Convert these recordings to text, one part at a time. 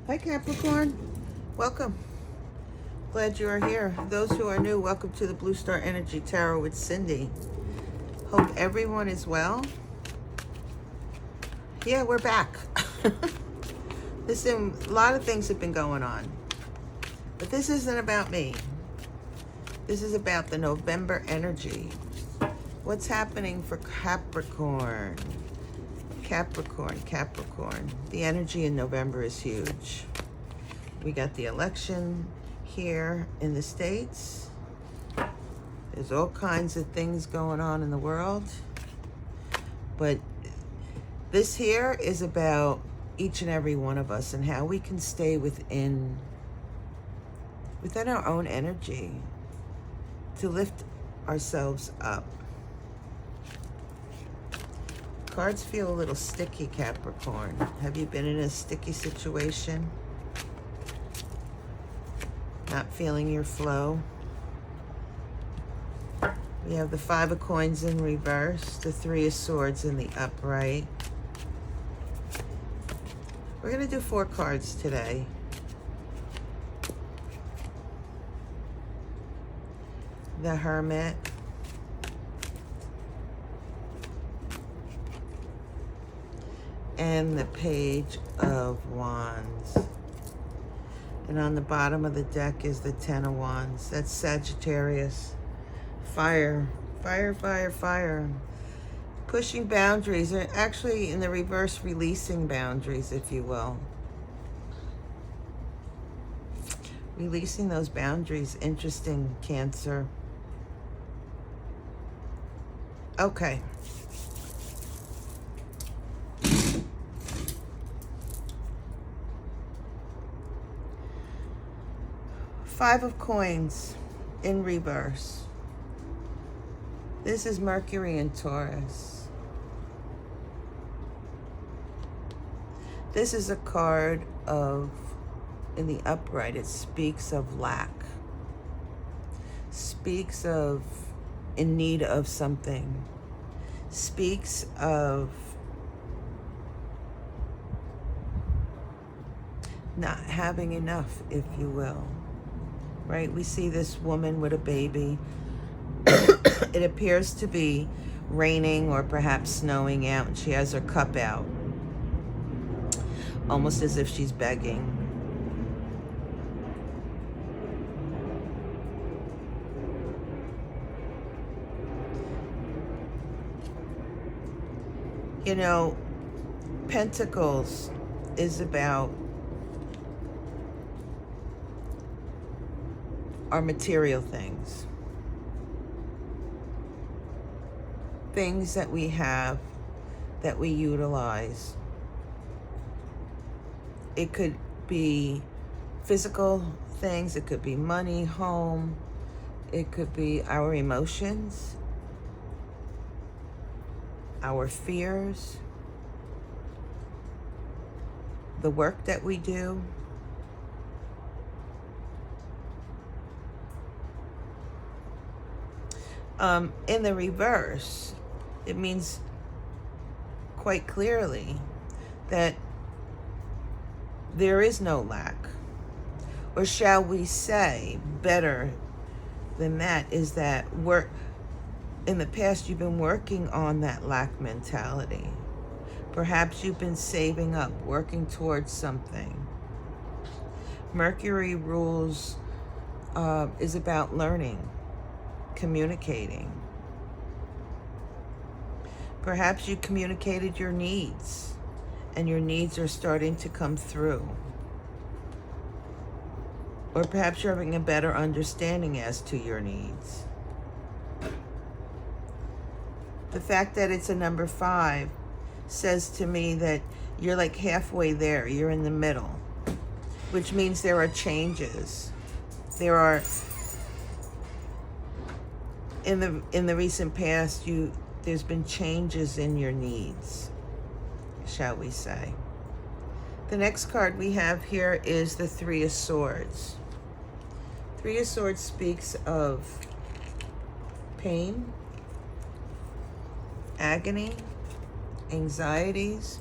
Hi Capricorn, welcome. Glad you are here. Those who are new, welcome to the Blue Star Energy Tarot with Cindy. Hope everyone is well. Yeah, we're back. Listen, a lot of things have been going on, but this isn't about me. This is about the November energy. What's happening for Capricorn? Capricorn. The energy in November is huge. We got the election here in the States. There's all kinds of things going on in the world. But this here is about each and every one of us and how we can stay within our own energy to lift ourselves up. Cards feel a little sticky, Capricorn. Have you been in a sticky situation? Not feeling your flow? We have the Five of Coins in reverse, the Three of Swords in the upright. We're going to do 4 cards today. The Hermit. And the Page of Wands. And on the bottom of the deck is the Ten of Wands. That's Sagittarius. Fire. Pushing boundaries, or actually in the reverse, releasing boundaries, if you will. Releasing those boundaries. Interesting, Cancer. Okay. Five of Coins in reverse. This is Mercury in Taurus. This is a card of, in the upright, it speaks of lack. Speaks of in need of something. Speaks of not having enough, if you will. Right? We see this woman with a baby. It appears to be raining or perhaps snowing out, and she has her cup out, almost as if she's begging. You know, Pentacles is about our material things. Things that we have, that we utilize. It could be physical things, it could be money, home, it could be our emotions, our fears, the work that we do. In the reverse, it means quite clearly that there is no lack. Or shall we say, better than that, is that in the past you've been working on that lack mentality. Perhaps you've been saving up, working towards something. Mercury rules is about learning, communicating. Perhaps you communicated your needs, and your needs are starting to come through. Or perhaps you're having a better understanding as to your needs. The fact that it's a number 5 says to me that you're like halfway there, you're in the middle, which means there are changes. There are, in the recent past, there's been changes in your needs, shall we say. The next card we have here is the Three of Swords. Three of Swords speaks of pain, agony, anxieties,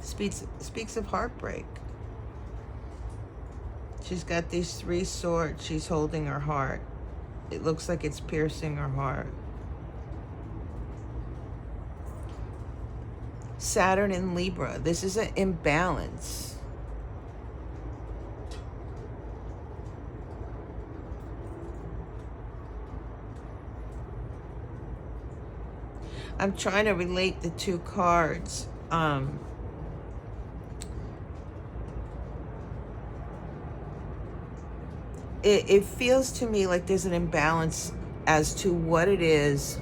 speaks of heartbreak. She's got these 3 swords. She's holding her heart. It looks like it's piercing her heart. Saturn in Libra. This is an imbalance. I'm trying to relate the 2 cards. It feels to me like there's an imbalance as to what it is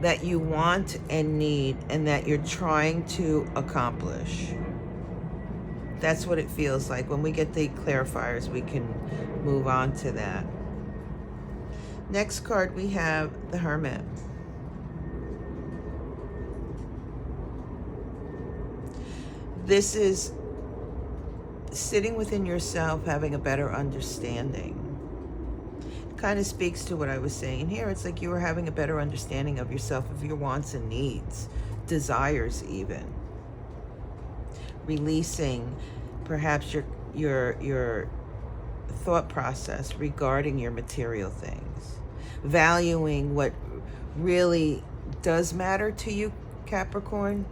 that you want and need and that you're trying to accomplish. That's what it feels like. When we get the clarifiers, we can move on to that. Next card, we have the Hermit. This is sitting within yourself, having a better understanding. It kind of speaks to what I was saying here. It's like you are having a better understanding of yourself, of your wants and needs, desires even. Releasing perhaps your thought process regarding your material things. Valuing what really does matter to you, Capricorn.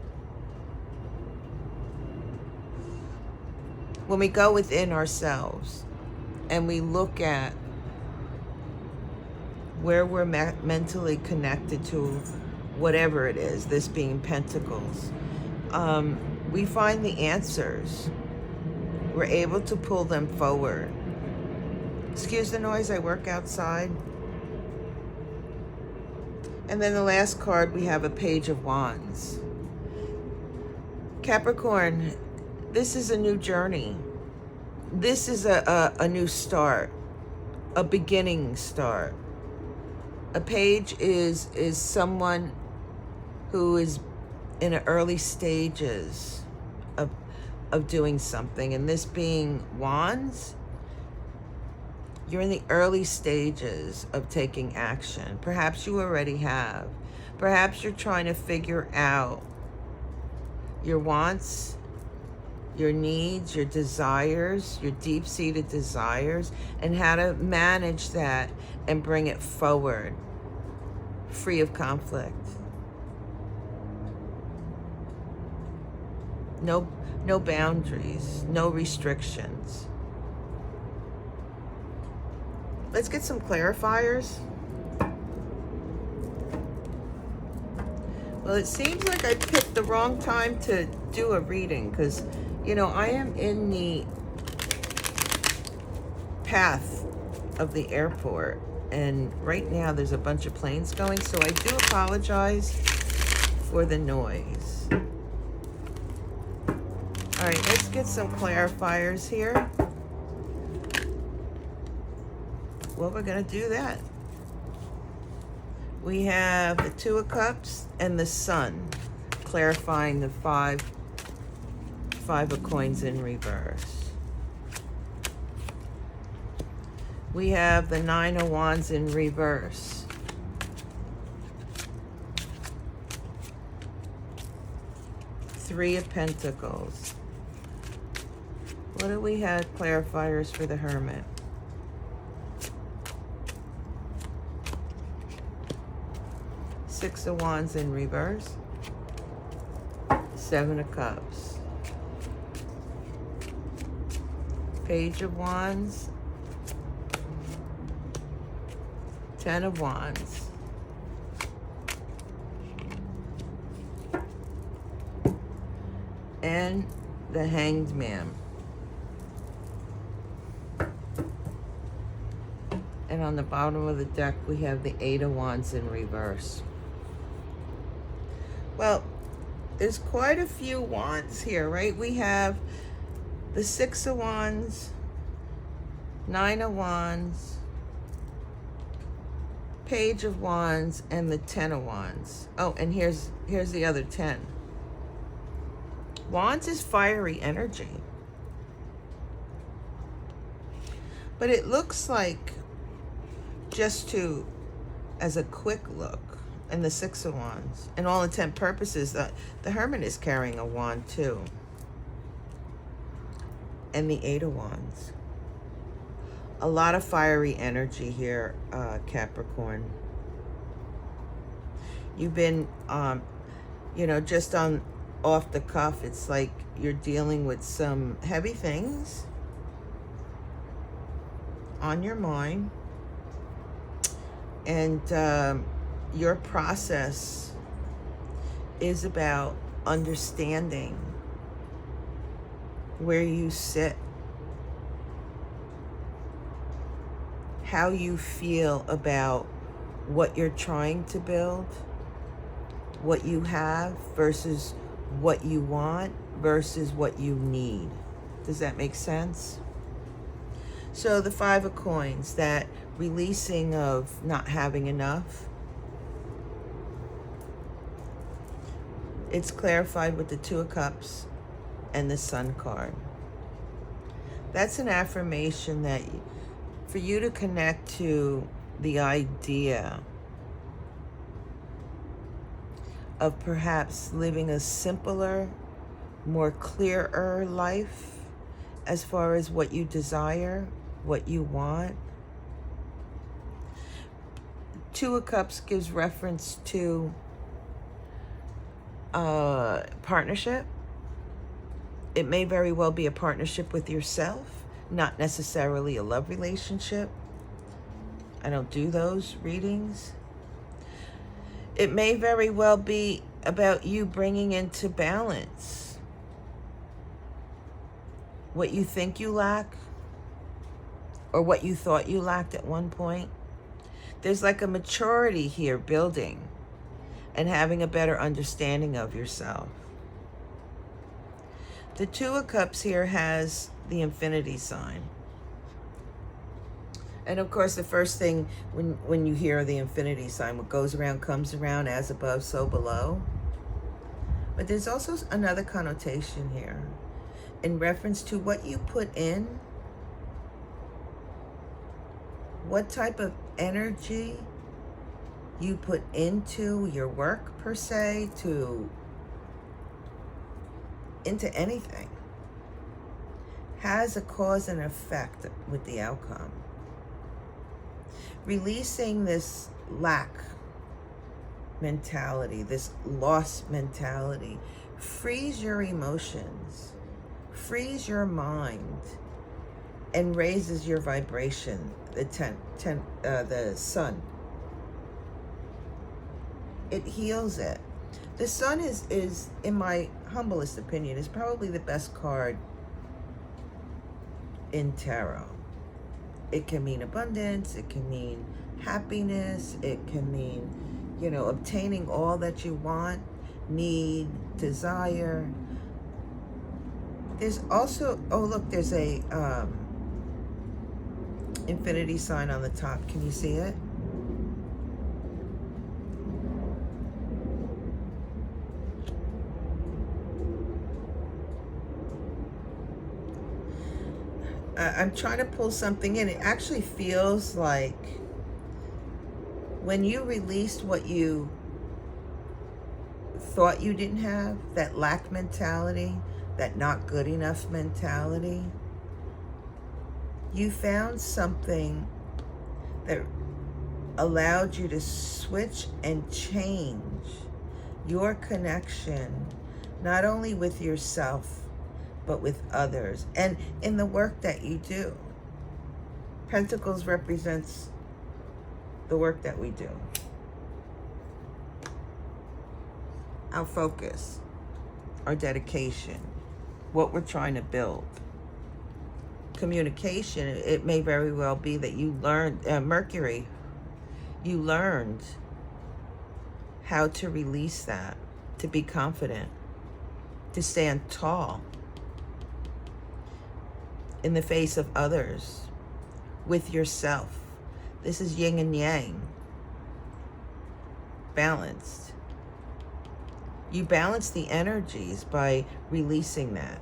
When we go within ourselves and we look at where we're mentally connected to whatever it is, this being Pentacles, we find the answers. We're able to pull them forward. Excuse the noise, I work outside. And then the last card, we have a Page of Wands. Capricorn, this is a new journey. This is a new start, a beginning start. A page is someone who is in the early stages of doing something. And this being Wands, you're in the early stages of taking action. Perhaps you already have. Perhaps you're trying to figure out your wants, your needs, your desires, your deep-seated desires, and how to manage that and bring it forward, free of conflict. No boundaries, no restrictions. Let's get some clarifiers. Well, it seems like I picked the wrong time to do a reading because, you know, I am in the path of the airport, and right now there's a bunch of planes going, so I do apologize for the noise. All right, let's get some clarifiers here. Well, we're going to do that. We have the Two of Cups and the Sun, clarifying the five of Coins in reverse. We have the Nine of Wands in reverse. Three of Pentacles. What do we have clarifiers for the Hermit? Six of Wands in reverse. Seven of Cups. Page of Wands. Ten of Wands. And the Hanged Man. And on the bottom of the deck, we have the Eight of Wands in reverse. Well, there's quite a few wands here, right? We have the Six of Wands, Nine of Wands, Page of Wands, and the Ten of Wands. Oh, and here's the other 10. Wands is fiery energy. But it looks like, just as a quick look, And the Six of Wands. In all intent purposes, the Hermit is carrying a wand too. And the Eight of Wands. A lot of fiery energy here, Capricorn. You've been, just on off the cuff, it's like you're dealing with some heavy things on your mind. And your process is about understanding where you sit, how you feel about what you're trying to build, what you have versus what you want versus what you need. Does that make sense? So the Five of Coins, that releasing of not having enough, it's clarified with the Two of Cups and the Sun card. That's an affirmation that for you to connect to the idea of perhaps living a simpler, more clearer life as far as what you desire, what you want. Two of Cups gives reference to partnership. It may very well be a partnership with yourself, not necessarily a love relationship. I don't do those readings. It may very well be about you bringing into balance what you think you lack or what you thought you lacked at one point. There's like a maturity here building and having a better understanding of yourself. The Two of Cups here has the infinity sign. And of course, the first thing when you hear the infinity sign, what goes around comes around, as above, so below. But there's also another connotation here in reference to what you put in, what type of energy you put into your work per se, into anything, has a cause and effect with the outcome. Releasing this lack mentality, this loss mentality, frees your emotions, frees your mind, and raises your vibration. The sun. It heals it. The sun is, in my humblest opinion, is probably the best card in tarot. It can mean abundance, it can mean happiness, it can mean, obtaining all that you want, need, desire. There's also, oh look, there's a infinity sign on the top. Can you see it? I'm trying to pull something in. It actually feels like when you released what you thought you didn't have, that lack mentality, that not good enough mentality, you found something that allowed you to switch and change your connection, not only with yourself, but with others, and in the work that you do. Pentacles represents the work that we do. Our focus, our dedication, what we're trying to build. Communication, it may very well be that you learned, Mercury, you learned how to release that, to be confident, to stand tall in the face of others, with yourself. This is yin and yang, balanced. You balance the energies by releasing that.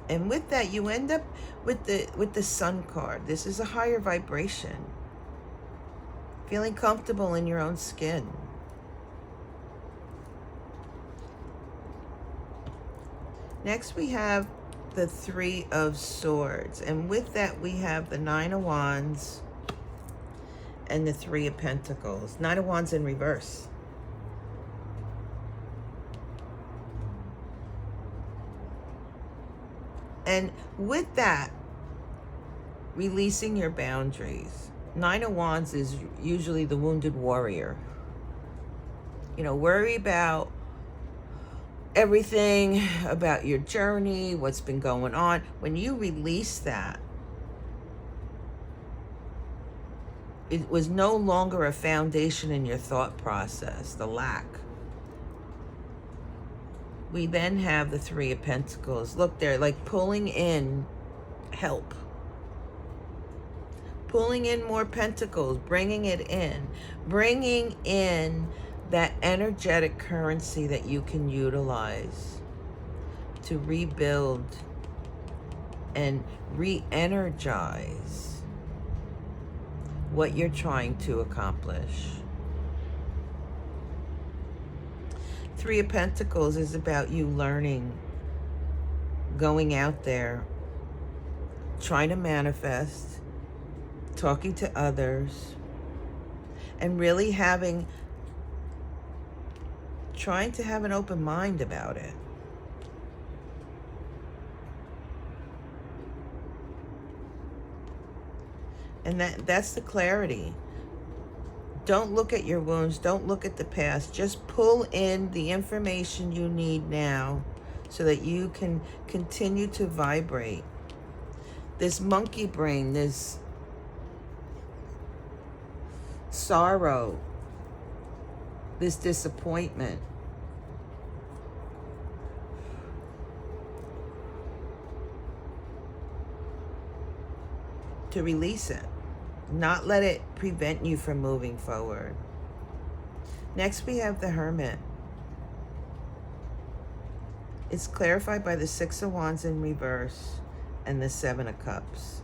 And with that, you end up with the Sun card. This is a higher vibration. Feeling comfortable in your own skin. Next we have the Three of Swords. And with that we have the Nine of Wands and the Three of Pentacles. Nine of Wands in reverse. And with that, releasing your boundaries. Nine of Wands is usually the wounded warrior. You know, worry about everything about your journey, what's been going on. When you release that, it was no longer a foundation in your thought process, the lack. We then have the Three of Pentacles. Look, they're like pulling in help. Pulling in more pentacles, bringing it in. Bringing in that energetic currency that you can utilize to rebuild and re-energize what you're trying to accomplish. Three of Pentacles is about you learning, going out there, trying to manifest, talking to others, and really trying to have an open mind about it. And that's the clarity. Don't look at your wounds. Don't look at the past. Just pull in the information you need now so that you can continue to vibrate. This monkey brain, this sorrow, this disappointment, to release it. Not let it prevent you from moving forward. Next, we have the Hermit. It's clarified by the Six of Wands in reverse and the Seven of Cups.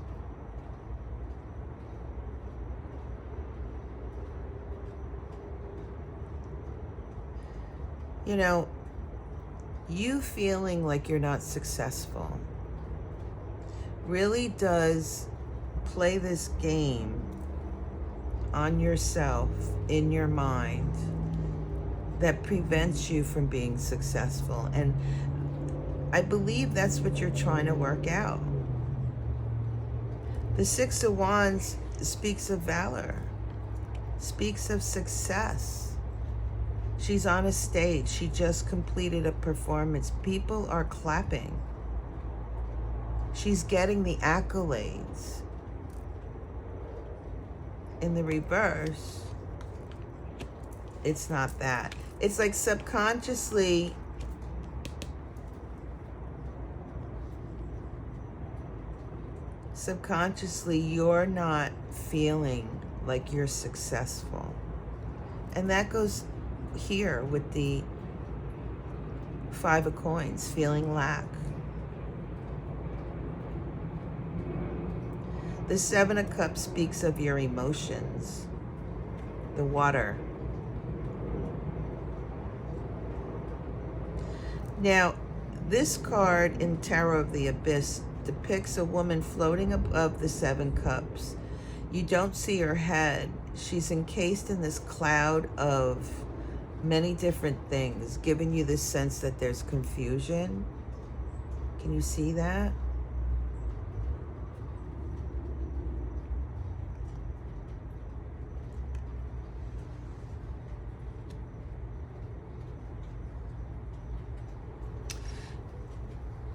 You know, you feeling like you're not successful really does play this game on yourself, in your mind, that prevents you from being successful. And I believe that's what you're trying to work out. The Six of Wands speaks of valor, speaks of success. She's on a stage. She just completed a performance. People are clapping. She's getting the accolades. In the reverse, it's not that. It's like subconsciously you're not feeling like you're successful. And that goes here with the Five of Coins, feeling lack. The Seven of Cups speaks of your emotions, the water. Now, this card in Tarot of the Abyss depicts a woman floating above the Seven Cups. You don't see her head. She's encased in this cloud of many different things, giving you this sense that there's confusion. Can you see that?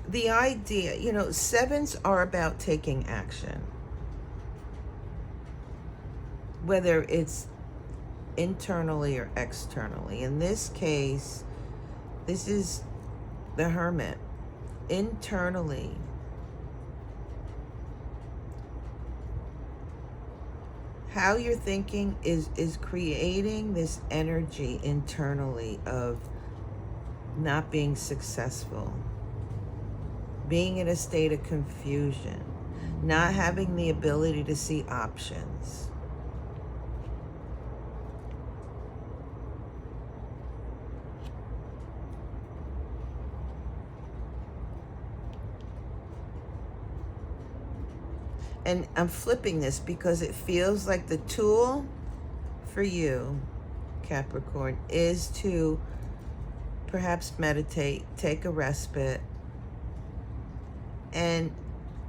The idea, you know, sevens are about taking action. Whether it's internally or externally. In this case, this is the Hermit. Internally, how you're thinking is creating this energy internally of not being successful, being in a state of confusion, not having the ability to see options. And I'm flipping this because it feels like the tool for you, Capricorn, is to perhaps meditate, take a respite, and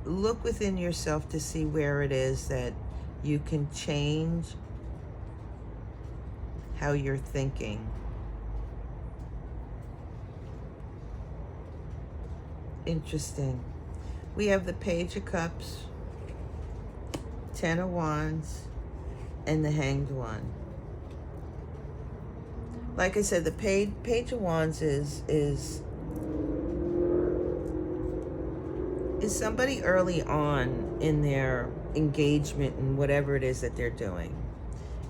look within yourself to see where it is that you can change how you're thinking. Interesting. We have the Page of Cups, Ten of Wands, and the Hanged One. Like I said, the Page of Wands is somebody early on in their engagement in whatever it is that they're doing.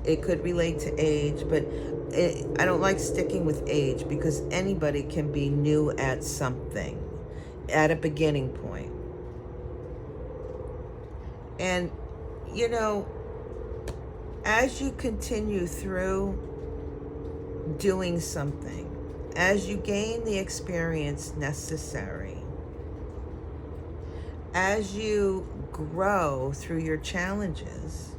It could relate to age, but I don't like sticking with age because anybody can be new at something, at a beginning point. And, you know, as you continue through doing something, as you gain the experience necessary, as you grow through your challenges,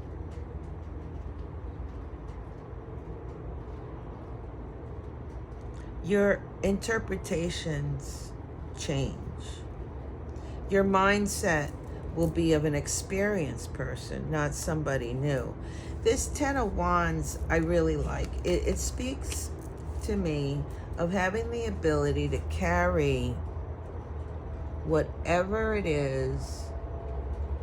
your interpretations change. Your mindset will be of an experienced person, not somebody new. This Ten of Wands, I really like. It speaks to me of having the ability to carry whatever it is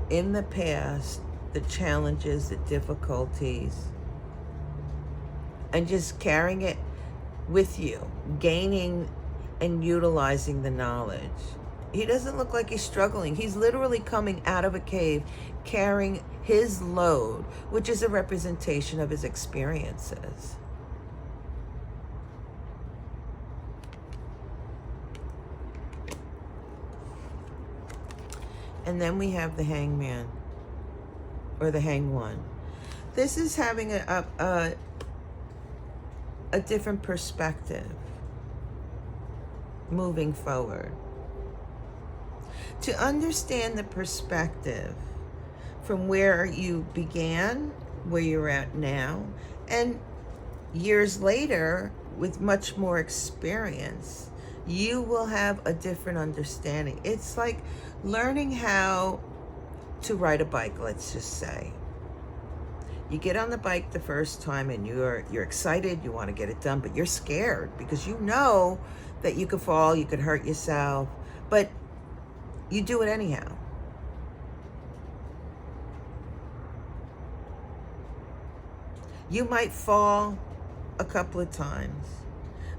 in the past, the challenges, the difficulties, and just carrying it with you, gaining and utilizing the knowledge. He doesn't look like he's struggling. He's literally coming out of a cave, carrying his load, which is a representation of his experiences. And then we have the Hangman, or the Hanged One. This is having a different perspective moving forward. To understand the perspective from where you began, where you're at now, and years later, with much more experience, you will have a different understanding. It's like learning how to ride a bike, let's just say. You get on the bike the first time and you're excited, you want to get it done, but you're scared because you know that you could fall, you could hurt yourself, but you do it anyhow. You might fall a couple of times,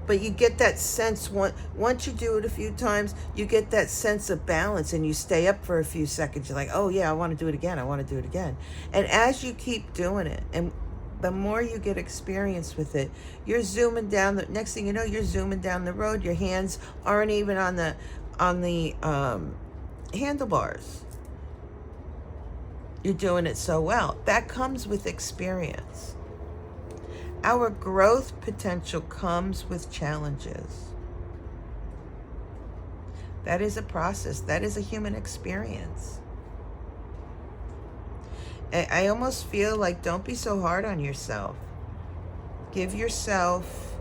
but you get that sense, once you do it a few times, you get that sense of balance and you stay up for a few seconds. You're like, oh yeah, I want to do it again. I want to do it again. And as you keep doing it, and the more you get experience with it, you're zooming down. The next thing you know, you're zooming down the road. Your hands aren't even on the handlebars. You're doing it so well. That comes with experience. Our growth potential comes with challenges. That is a process. That is a human experience. I almost feel like don't be so hard on yourself. Give yourself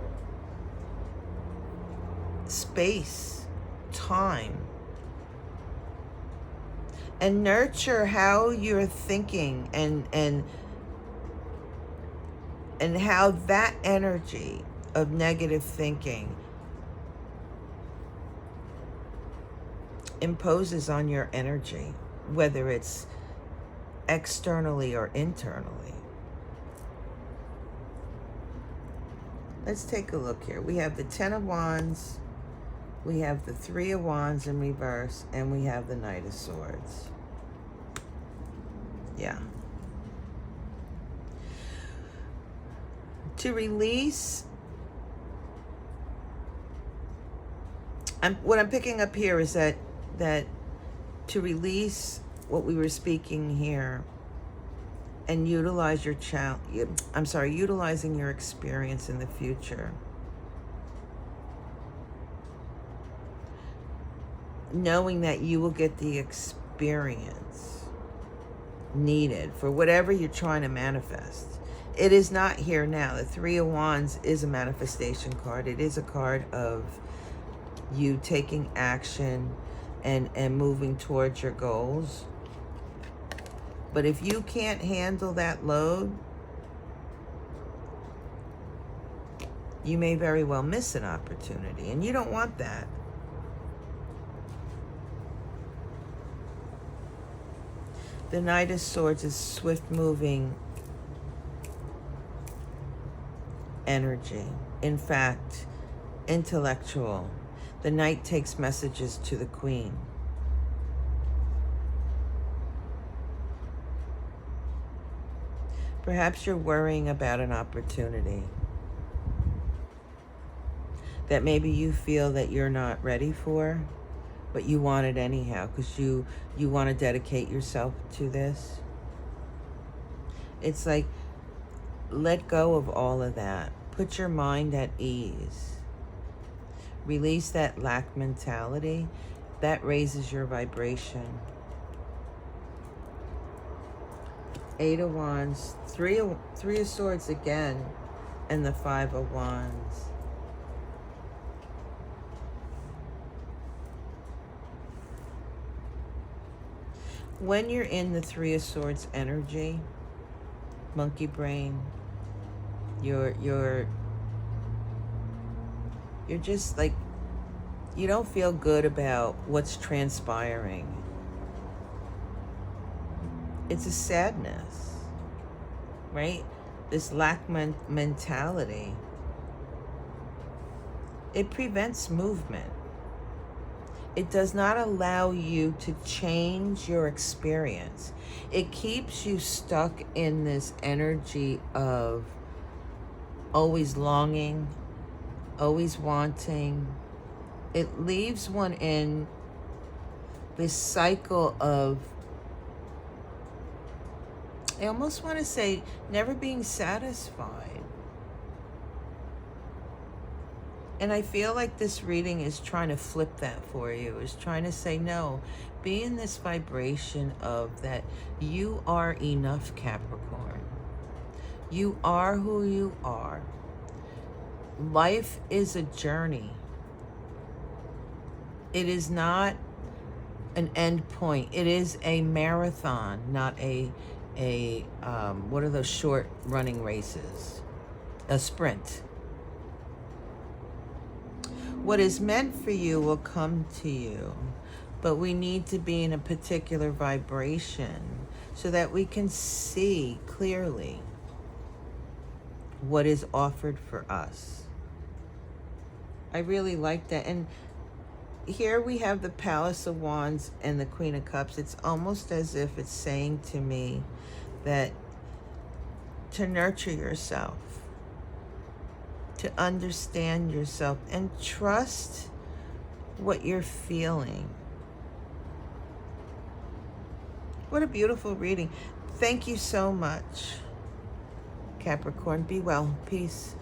space, time, and nurture how you're thinking and how that energy of negative thinking imposes on your energy, whether it's externally or internally. Let's take a look here. We have the Ten of Wands, we have the Three of Wands in reverse, and we have the Knight of Swords. Yeah. To release, what I'm picking up here is that to release what we were speaking here and utilize your utilizing your experience in the future. Knowing that you will get the experience needed for whatever you're trying to manifest. It is not here now. The Three of Wands is a manifestation card. It is a card of you taking action and moving towards your goals. But if you can't handle that load, you may very well miss an opportunity, and you don't want that. The Knight of Swords is swift-moving energy. In fact, intellectual. The Knight takes messages to the Queen. Perhaps you're worrying about an opportunity that maybe you feel that you're not ready for, but you want it anyhow because you want to dedicate yourself to this. It's like, let go of all of that. Put your mind at ease. Release that lack mentality. That raises your vibration. Eight of Wands, three of Swords again, and the Five of Wands. When you're in the Three of Swords energy, monkey brain, you're just like, you don't feel good about what's transpiring. It's a sadness, right? This lack mentality. It prevents movement. It does not allow you to change your experience. It keeps you stuck in this energy of always longing, always wanting. It leaves one in this cycle of, I almost want to say, never being satisfied. And I feel like this reading is trying to flip that for you, is trying to say, no, be in this vibration of that you are enough, Capricorn. You are who you are. Life is a journey. It is not an end point. It is a marathon, not a what are those short running races? A sprint. What is meant for you will come to you, but we need to be in a particular vibration so that we can see clearly what is offered for us. I really like that. And here we have the Palace of Wands and the Queen of Cups. It's almost as if it's saying to me that to nurture yourself, to understand yourself, and trust what you're feeling. What a beautiful reading. Thank you so much, Capricorn. Be well. Peace.